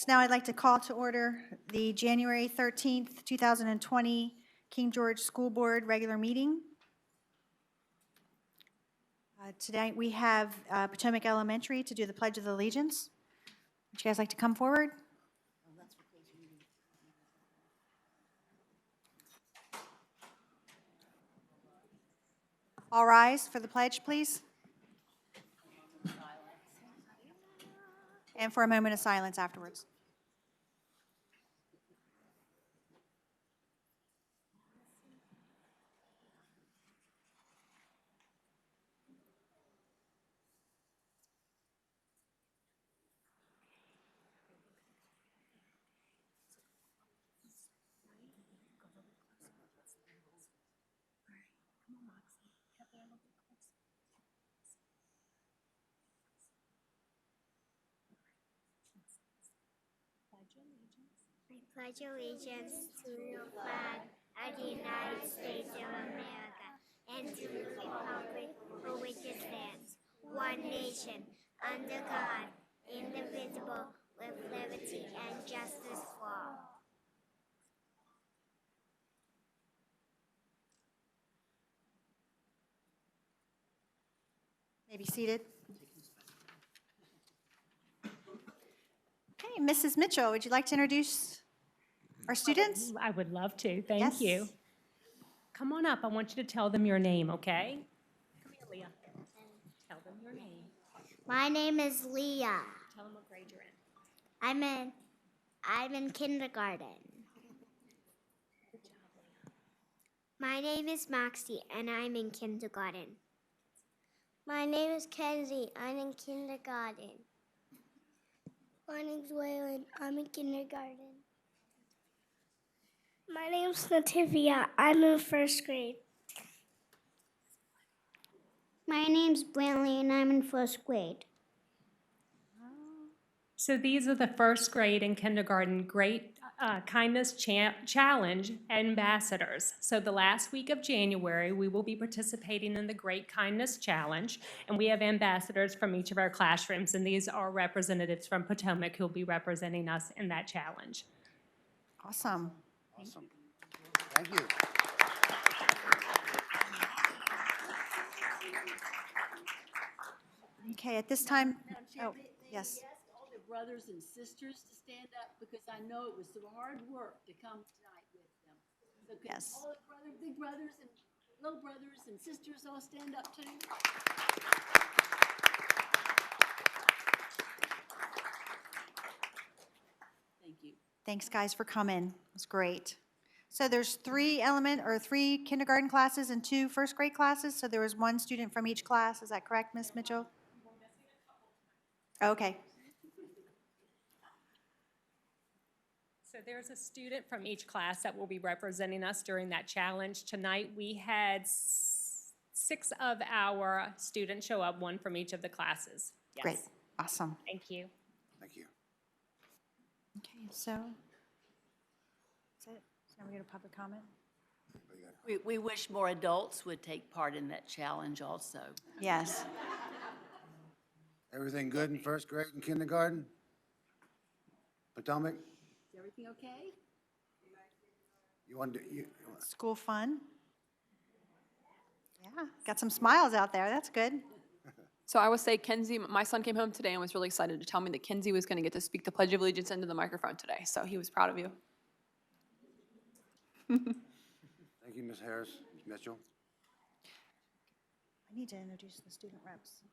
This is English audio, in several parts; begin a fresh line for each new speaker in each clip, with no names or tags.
So now I'd like to call to order the January 13th, 2020 King George School Board regular meeting. Tonight we have Potomac Elementary to do the Pledge of Allegiance. Would you guys like to come forward? All rise for the pledge, please. And for a moment of silence afterwards.
I pledge allegiance to the flag of the United States of America and to the republic for which it stands, one nation, under God, indivisible, with liberty and justice for all.
May be seated. Okay, Mrs. Mitchell, would you like to introduce our students?
I would love to. Thank
Yes.
you. Come on up. I want you to tell them your name, okay? Come here, Leah. Tell them your name.
My name is Leah.
Tell them what grade you're in.
I'm in kindergarten.
Good job, Leah.
My name is Moxie, and I'm in kindergarten. My name is Kenzie. I'm in kindergarten. My name's Waylon. I'm in kindergarten. My name's Nativia. I'm in first grade. My name's Brantley, and I'm in first grade.
So these are the first grade and kindergarten Great Kindness Challenge ambassadors. So the last week of January, we will be participating in the Great Kindness Challenge, and we have ambassadors from each of our classrooms, and these are representatives from Potomac who will be representing us in that challenge.
Awesome.
Awesome. Thank you.
Okay, at this time,
Madam Chair,
oh, yes.
We asked all the brothers and sisters to stand up because I know it was some hard work to come tonight with them. So could
Yes.
all the big brothers and little brothers and sisters all stand up too? Thank you.
Thanks, guys, for coming. It was great. So there's three kindergarten classes and 2 first grade classes, so there was 1 student from each class. Is that correct, Ms. Mitchell? Okay.
So there's a student from each class that will be representing us during that challenge. Tonight, we had 6 of our students show up, 1 from each of the classes. Yes.
Great. Awesome.
Thank you.
Thank you.
Okay, so that's it. So now we go to public comment.
We wish more adults would take part in that challenge also.
Yes.
Everything good in first grade and kindergarten? Potomac?
Is everything okay?
You want to,
School fun. Yeah, got some smiles out there. That's good.
So I will say Kenzie, my son came home today and was really excited to tell me that Kenzie was going to get to speak the Pledge of Allegiance into the microphone today. So he was proud of you.
thank you, Ms. Harris, Ms. Mitchell.
I need to introduce the student reps.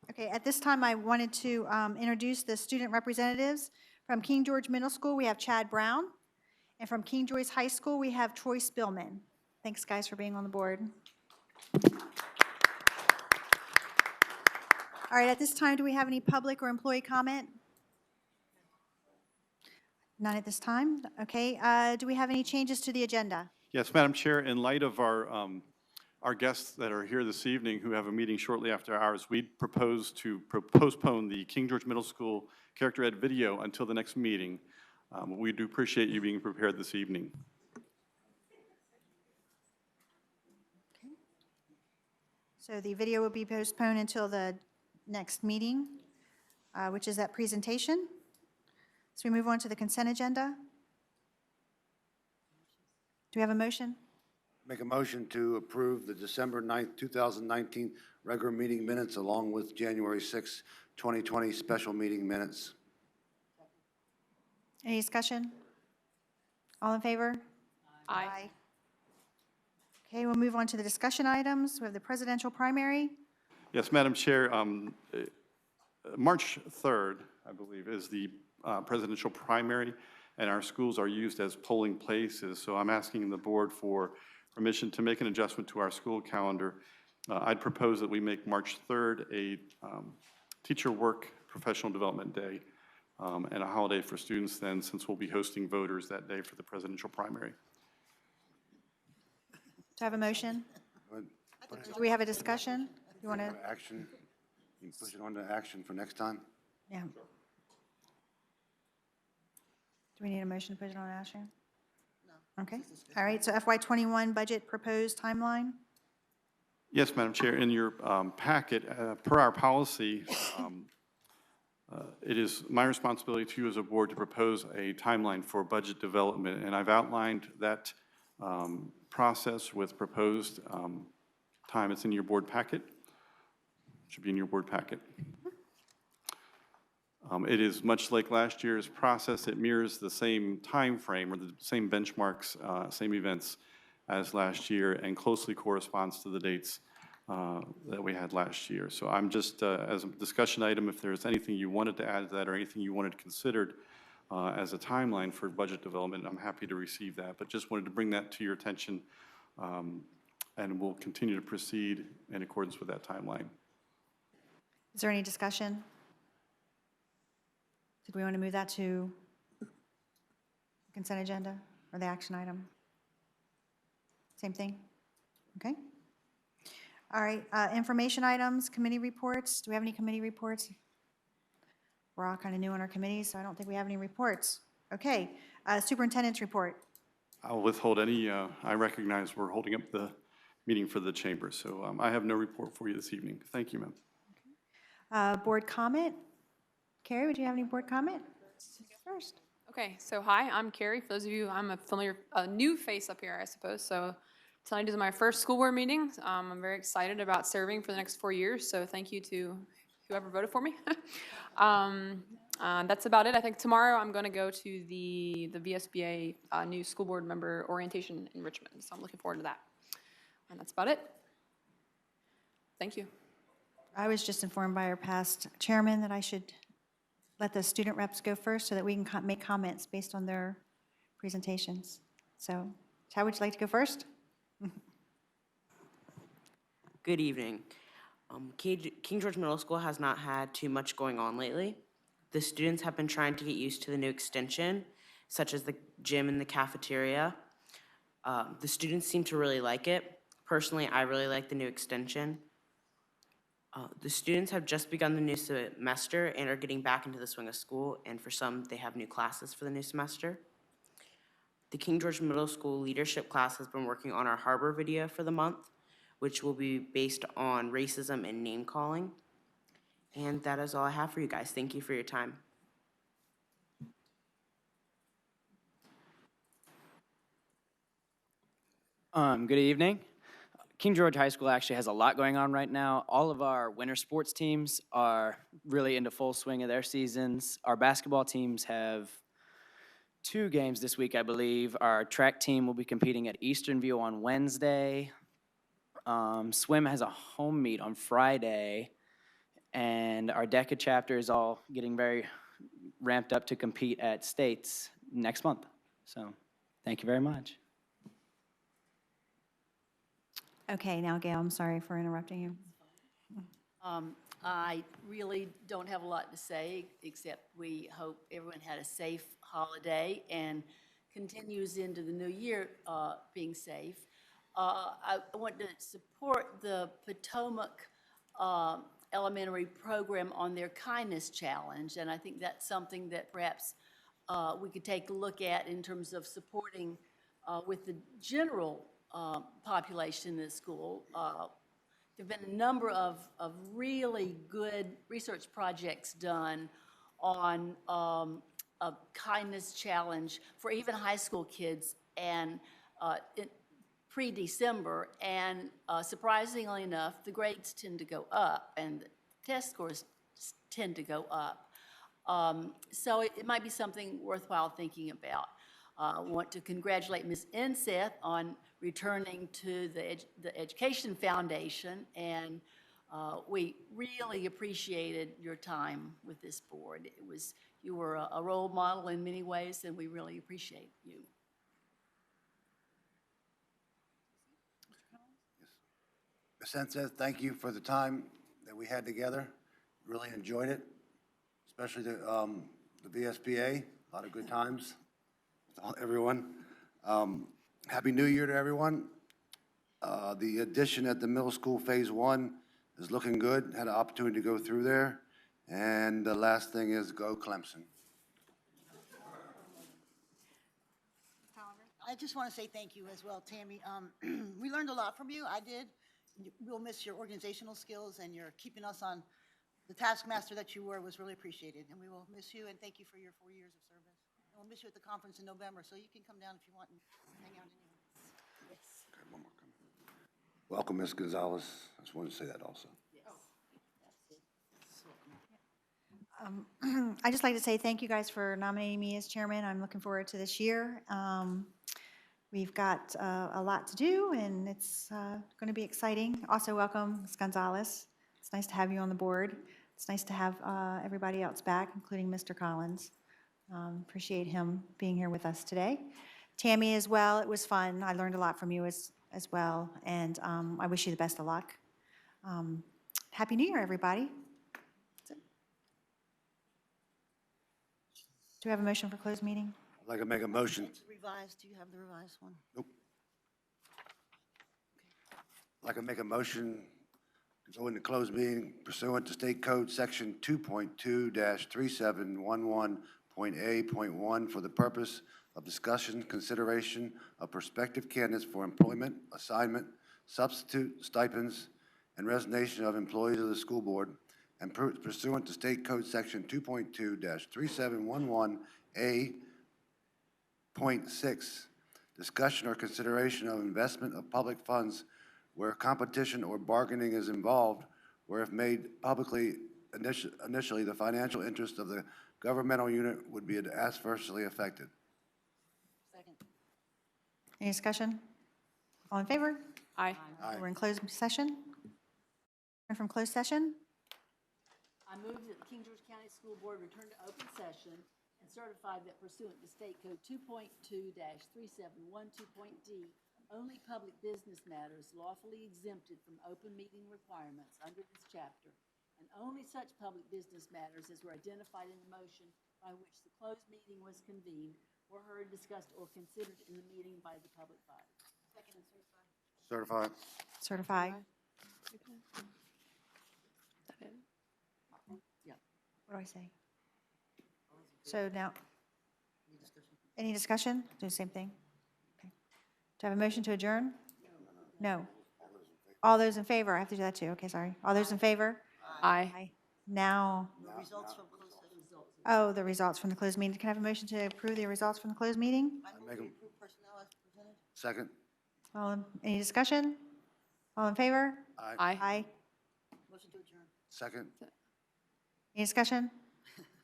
Okay, at this time, I wanted to introduce the student representatives. From King George Middle School, we have Chad Brown. And from King George High School, we have Troy Spillman. Thanks, guys, for being on the board. All right, at this time, do we have any public or employee comment? None at this time. Okay, do we have any changes to the agenda?
Yes, Madam Chair, in light of our guests that are here this evening who have a meeting shortly after ours, we propose to postpone the King George Middle School Character Ed video until the next meeting. We do appreciate you being prepared this evening.
So the video will be postponed until the next meeting, which is that presentation. So we move on to the consent agenda. Do we have a motion?
Make a motion to approve the December 9th, 2019 regular meeting minutes along with January 6th, 2020 special meeting minutes.
Any discussion? All in favor?
Aye.
Okay, we'll move on to the discussion items. We have the presidential primary.
Yes, Madam Chair, March 3rd, I believe, is the presidential primary, and our schools are used as polling places. So I'm asking the board for permission to make an adjustment to our school calendar. I'd propose that we make March 3rd a teacher work professional development day and a holiday for students then, since we'll be hosting voters that day for the presidential primary.
Do I have a motion?
But
Do we have a discussion? You want to,
action, you can push it on to action for next time?
yeah. Do we need a motion to put it on action? No. Okay, all right, so FY '21 budget proposed timeline?
Yes, Madam Chair, in your packet, per our policy, it is my responsibility to you as a board to propose a timeline for budget development, and I've outlined that process with proposed time. It's in your board packet. Should be in your board packet. It is much like last year's process. It mirrors the same time frame or the same benchmarks, same events as last year, and closely corresponds to the dates that we had last year. So I'm just, as a discussion item, if there's anything you wanted to add to that or anything you wanted considered as a timeline for budget development, I'm happy to receive that. But just wanted to bring that to your attention, and we'll continue to proceed in accordance with that timeline.
Is there any discussion? Did we want to move that to consent agenda or the action item? Same thing? Okay. All right, information items, committee reports. Do we have any committee reports? We're all kind of new on our committees, so I don't think we have any reports. Okay, superintendent's report.
I'll withhold any, I recognize we're holding up the meeting for the chamber, so I have no report for you this evening. Thank you, ma'am.
Board comment? Carrie, would you have any board comment? First.
Okay, so hi, I'm Carrie. For those of you, I'm a new face up here, I suppose. So tonight is my first school board meeting. I'm very excited about serving for the next 4 years, so thank you to whoever voted for me. That's about it. I think tomorrow I'm going to go to the VSBA new school board member orientation in Richmond, so I'm looking forward to that. And that's about it. Thank you.
I was just informed by our past chairman that I should let the student reps go first so that we can make comments based on their presentations. So, Chad, would you like to go first?
Good evening. King George Middle School has not had too much going on lately. The students have been trying to get used to the new extension, such as the gym and the cafeteria. The students seem to really like it. Personally, I really like the new extension. The students have just begun the new semester and are getting back into the swing of school, and for some, they have new classes for the new semester. The King George Middle School leadership class has been working on our Harbor video for the month, which will be based on racism and name calling. And that is all I have for you guys. Thank you for your time.
Good evening. King George High School actually has a lot going on right now. All of our winter sports teams are really into full swing of their seasons. Our basketball teams have 2 games this week, I believe. Our track team will be competing at Eastern View on Wednesday. Swim has a home meet on Friday. And our DECA chapter is all getting very ramped up to compete at States next month. So thank you very much.
Okay, now Gail, I'm sorry for interrupting you.
I really don't have a lot to say, except we hope everyone had a safe holiday and continues into the new year being safe. I want to support the Potomac Elementary program on their kindness challenge, and I think that's something that perhaps we could take a look at in terms of supporting with the general population in the school. There have been a number of really good research projects done on a kindness challenge for even high school kids and pre-December. And surprisingly enough, the grades tend to go up and the test scores tend to go up. So it might be something worthwhile thinking about. I want to congratulate Ms. Enseth on returning to the Education Foundation, and we really appreciated your time with this board. You were a role model in many ways, and we really appreciate you.
Ms. Enseth, thank you for the time that we had together. Really enjoyed it, especially the VSBA. A lot of good times with everyone. Happy New Year to everyone. The addition at the middle school, Phase 1, is looking good. Had an opportunity to go through there. And the last thing is go Clemson.
I just want to say thank you as well, Tammy. We learned a lot from you. I did. We'll miss your organizational skills, and your keeping us on the taskmaster that you were was really appreciated. And we will miss you, and thank you for your 4 years of service. And we'll miss you at the conference in November, so you can come down if you want and hang out anyway.
Okay, one more comment. Welcome, Ms. Gonzalez. I just wanted to say that also.
I'd just like to say thank you guys for nominating me as chairman. I'm looking forward to this year. We've got a lot to do, and it's going to be exciting. Also, welcome, Ms. Gonzalez. It's nice to have you on the board. It's nice to have everybody else back, including Mr. Collins. Appreciate him being here with us today. Tammy as well, it was fun. I learned a lot from you as well, and I wish you the best of luck. Happy New Year, everybody. That's it. Do we have a motion for closed meeting?
I'd like to make a motion.
It's revised. Do you have the revised one?
Nope. I'd like to make a motion to go into closed meeting pursuant to State Code Section 2.2-3711.A.1 for the purpose of discussion, consideration of prospective candidates for employment, assignment, substitute stipends, and resignation of employees of the school board, and pursuant to State Code Section 2.2-3711A.6, discussion or consideration of investment of public funds where competition or bargaining is involved, where if made publicly initially, the financial interest of the governmental unit would be adversely affected.
Second.
Any discussion? All in favor?
Aye.
Aye.
We're in closed session. And from closed session,
I move that the King George County School Board return to open session and certify that pursuant to State Code 2.2-3712.d, only public business matters lawfully exempted from open meeting requirements under this chapter, and only such public business matters as were identified in the motion by which the closed meeting was convened, were heard, discussed, or considered in the meeting by the public body.
Second and certified.
Certified.
certify. What do I say? So now, any discussion? Do the same thing? Okay. Do I have a motion to adjourn? No. All those in favor? I have to do that too. Okay, sorry. All those in favor?
Aye.
Aye. Now,
The results from closed session.
oh, the results from the closed meeting. Can I have a motion to approve the results from the closed meeting?
I move
make
to
a-
approve personnel as presented.
Second.
Any discussion? All in favor?
Aye.
Aye.
Aye.
Motion to adjourn.
Second.
Any discussion?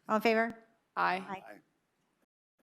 All in favor?
Aye.
Aye.
Aye.